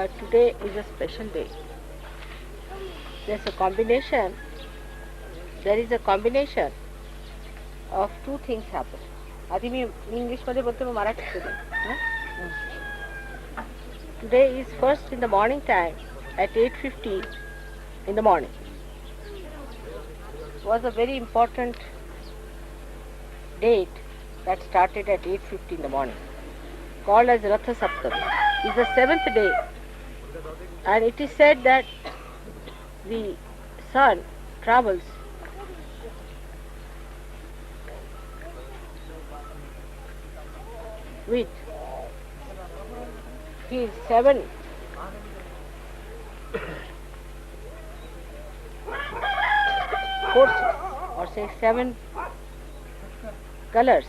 Today is a special day. There's a combination. There is a combination of two things happen. आधी मी इंग्लिशमध्ये बोलते मग मराठीत बोलते. Today is first in the morning time at 8:50 in the morning. It was a very important date that started at 8:50 in the morning, called as Ratha Saptami. It's the seventh day, and it is said that the sun travels with his seven forces, or say seven colors,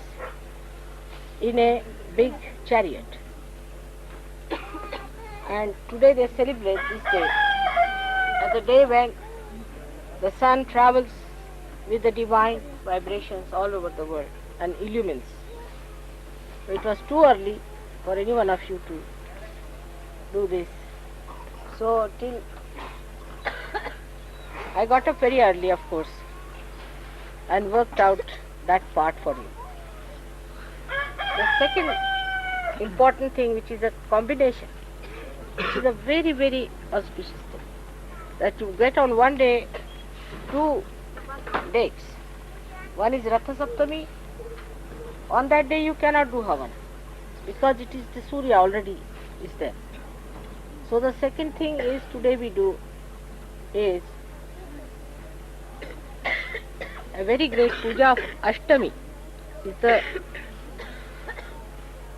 in a big chariot. And today they celebrate this day as the day when the sun travels with the divine vibrations all over the world and illumines. It was too early for any one of you to do this. So till I got up very early, of course, and worked out that part for you. The second important thing, which is a combination, which is a very, very auspicious thing, that you get on one day two dates. One is Ratha Saptami. On that day you cannot do Havan because it is the Surya already is there. So the second thing is today we do is a very great puja of Ashtami. It's the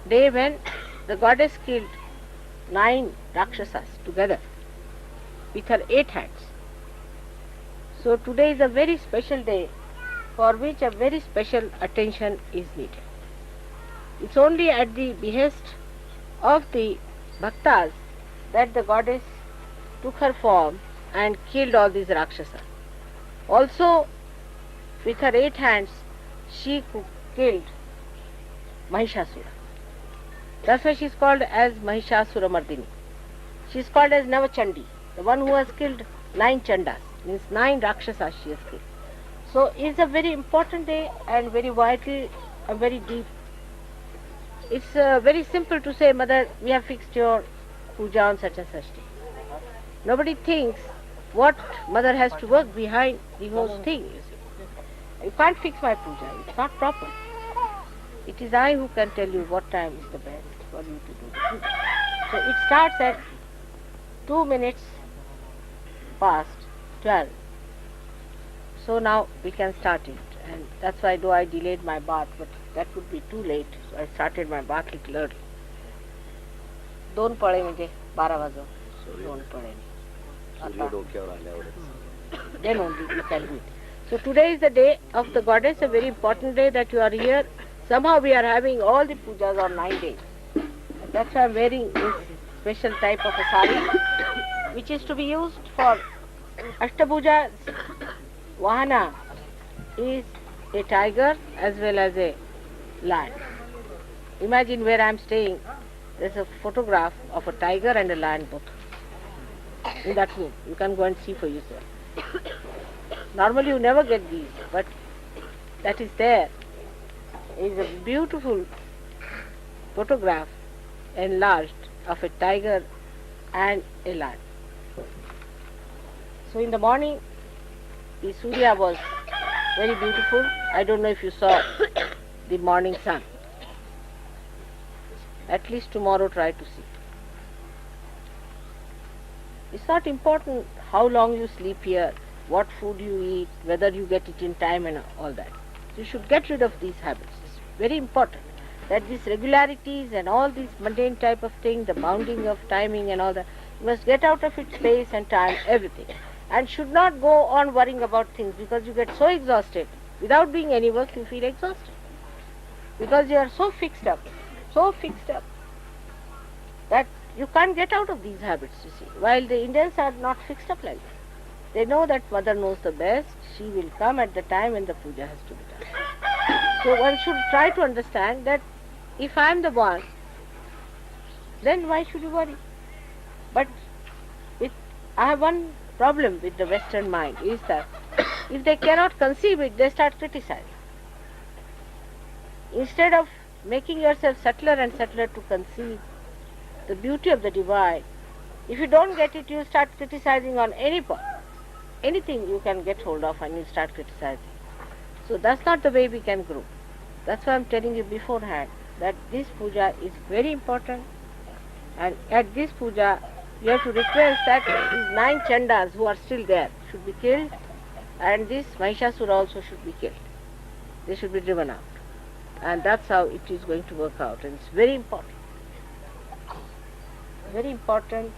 day when the goddess killed 9 Rakshasas together with her 8 hands. So today is a very special day for which a very special attention is needed. It's only at the behest of the bhaktas that the goddess took her form and killed all these Rakshasas. Also, with her 8 hands, she killed Mahishasura. That's why she is called as Mahishasura Mardini. She is called as Navachandi, the one who has killed 9 Chandas, means 9 Rakshasas she has killed. So it's a very important day and very vital and very deep. It's very simple to say, Mother, we have fixed your puja on such and such day. Nobody thinks what Mother has to work behind the whole thing. You can't fix my puja, it's not proper. It is I who can tell you what time is the best for you to do the puja. So it starts at 2 minutes past 12. So now we can start it, and that's why though I delayed my bath, but that would be too late, so I started my bath little early. 2 पळे म्हणजे 12 वाजो, so 2 पळे. Then only you can do it. So today is the day of the goddess, a very important day that you are here. Somehow we are having all the pujas on 9 days. And that's why I am wearing this special type of a sari, which is to be used for Ashtapuja. Vahana is a tiger as well as a lion. Imagine where I am staying, there is a photograph of a tiger and a lion both in that room. You can go and see for yourself. Normally you never get these, but that is there. It is a beautiful photograph enlarged of a tiger and a lion. So in the morning, the Surya was very beautiful. I don't know if you saw the morning sun. At least tomorrow try to see. It's not important how long you sleep here, what food you eat, whether you get it in time and all that. You should get rid of these habits. It's very important that these regularities and all these mundane type of thing, the bounding of timing and all that, you must get out of it space and time, everything. And should not go on worrying about things because you get so exhausted. Without doing any work, you feel exhausted. Because you are so fixed up that you can't get out of these habits, you see. While the Indians are not fixed up like that. They know that Mother knows the best. She will come at the time when the puja has to be done. So one should try to understand that if I am the one, then why should you worry? But with, I have one problem with the Western mind is that if they cannot conceive it, they start criticizing. Instead of making yourself subtler and subtler to conceive the beauty of the divine, if you don't get it, you start criticizing on any point. Anything you can get hold of and you start criticizing. So that's not the way we can grow. That's why I'm telling you beforehand that this puja is very important, and at this puja you have to request that these 9 chandas who are still there should be killed, and this Mahishasura also should be killed. They should be driven out. And that's how it is going to work out. And it's very important. Very important.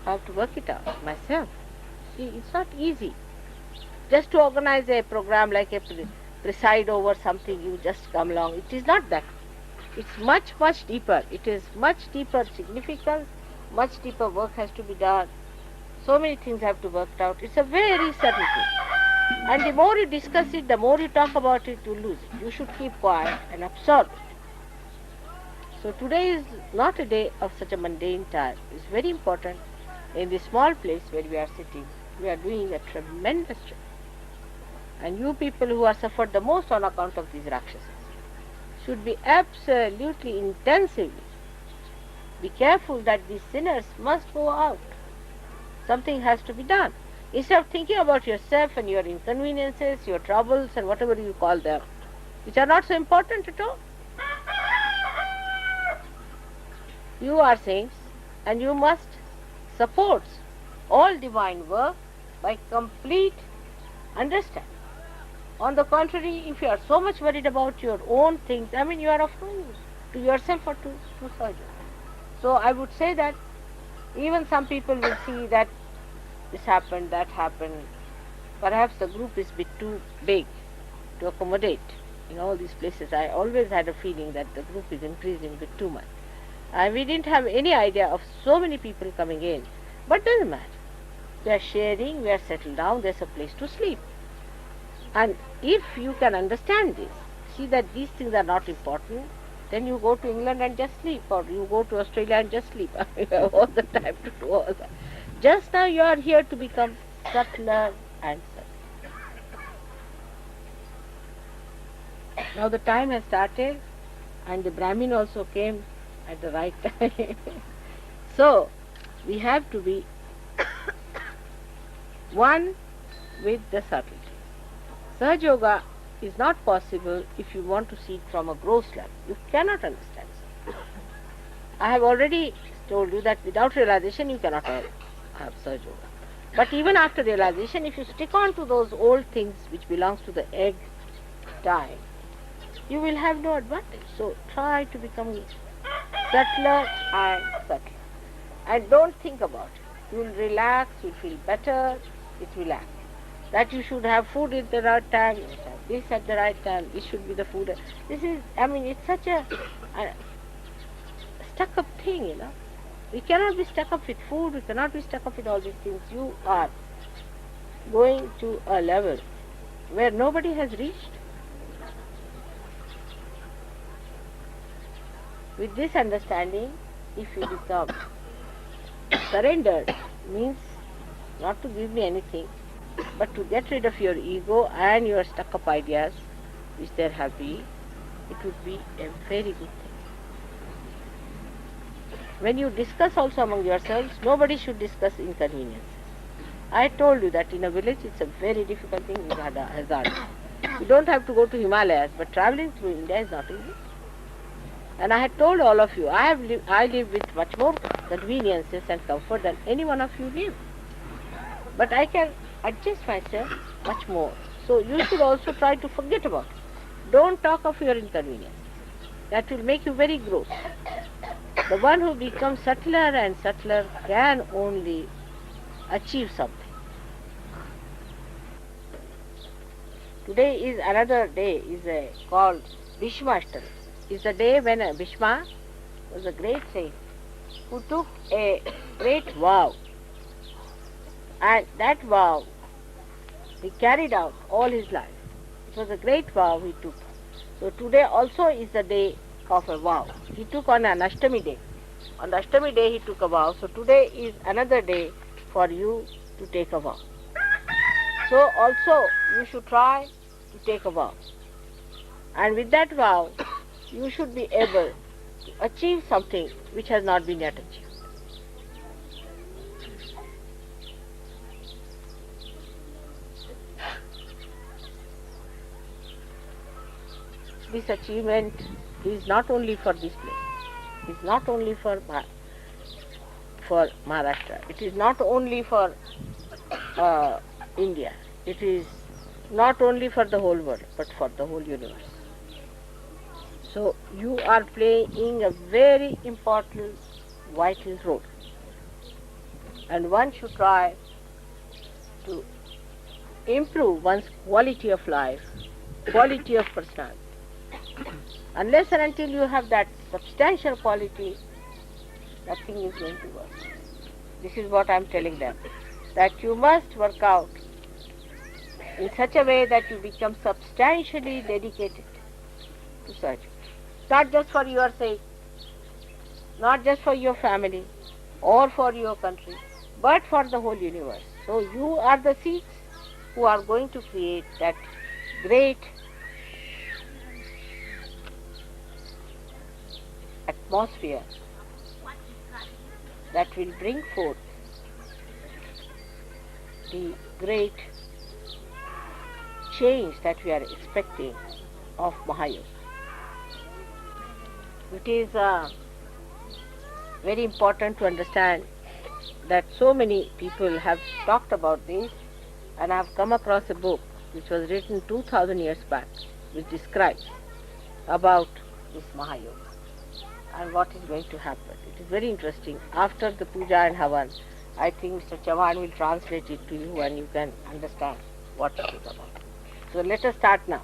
I have to work it out myself. See, it's not easy. Just to organize a program like a preside over something, you just come along. It is not that. It's much, much deeper. It is much deeper significance, much deeper work has to be done. So many things have to be worked out. It's a very subtle thing. And the more you discuss it, the more you talk about it, you lose it. You should keep quiet and absorb it. So today is not a day of such a mundane time. It's very important. In this small place where we are sitting, we are doing a tremendous job. And you people who are suffered the most on account of these Rakshasas should be absolutely intensively be careful that these sinners must go out. Something has to be done. Instead of thinking about yourself and your inconveniences, your troubles and whatever you call them, which are not so important at all. You are saints and you must support all divine work by complete understanding. On the contrary, if you are so much worried about your own things, I mean you are of no use to yourself or to surgeon. So I would say that even some people will see that this happened, that happened. Perhaps the group is a bit too big to accommodate in all these places. I always had a feeling that the group is increasing a bit too much. We didn't have any idea of so many people coming in. But doesn't matter. We are sharing, we are settled down, there's a place to sleep. And if you can understand this, see that these things are not important, then you go to England and just sleep, or you go to Australia and just sleep. You have all the time to do all that. Just now you are here to become subtler and subtler. Now the time has started and the Brahmin also came at the right time. So we have to be one with the subtlety. Sahaja Yoga is not possible if you want to see it from a gross level. You cannot understand it. I have already told you that without realization you cannot have Sahaja Yoga. But even after realization, if you stick on to those old things which belongs to the egg time, you will have no advantage. So try to become subtler and subtler. And don't think about it. You will relax, you will feel better, it's relaxed. That you should have food at the right time, you should have this at the right time, this should be the food. This is, I mean, it's such a stuck up thing, you know. We cannot be stuck up with food, we cannot be stuck up with all these things. You are going to a level where nobody has reached. With this understanding, if you become surrendered, means not to give me anything, but to get rid of your ego and your stuck up ideas, which there have been, it would be a very good thing. When you discuss also among yourselves, nobody should discuss inconveniences. I told you that in a village it's a very difficult thing, is hazard. You don't have to go to Himalayas, but traveling through India is not easy. And I had told all of you, I live with much more conveniences and comfort than any one of you live. But I can adjust myself much more. So you should also try to forget about it. Don't talk of your inconvenience. That will make you very gross. The one who becomes subtler and subtler can only achieve something. Today is another day, called Bhishmashtami. It's the day when Bhishma was a great saint who took a great vow. And that vow he carried out all his life. It was a great vow he took. So today also is the day of a vow. He took on an Ashtami day. On the Ashtami day he took a vow, so today is another day for you to take a vow. So also you should try to take a vow. And with that vow, you should be able to achieve something which has not been yet achieved. This achievement is not only for this place, it is not only for Maharashtra, it is not only for India, it is not only for the whole world, but for the whole universe. So you are playing a very important, vital role. And one should try to improve one's quality of life, quality of personality. Unless and until you have that substantial quality, nothing is going to work. This is what I am telling them, that you must work out in such a way that you become substantially dedicated to such. Not just for your sake, not just for your family or for your country, but for the whole universe. So you are the seeds who are going to create that great atmosphere that will bring forth the great change that we are expecting of Mahayoga. It is very important to understand that so many people have talked about this, and I have come across a book which was written 2000 years back which describes about this Mahayoga and what is going to happen. It is very interesting. After the Puja and Havan, I think Mr. Chavan will translate it to you and you can understand what it is about. So let us start now.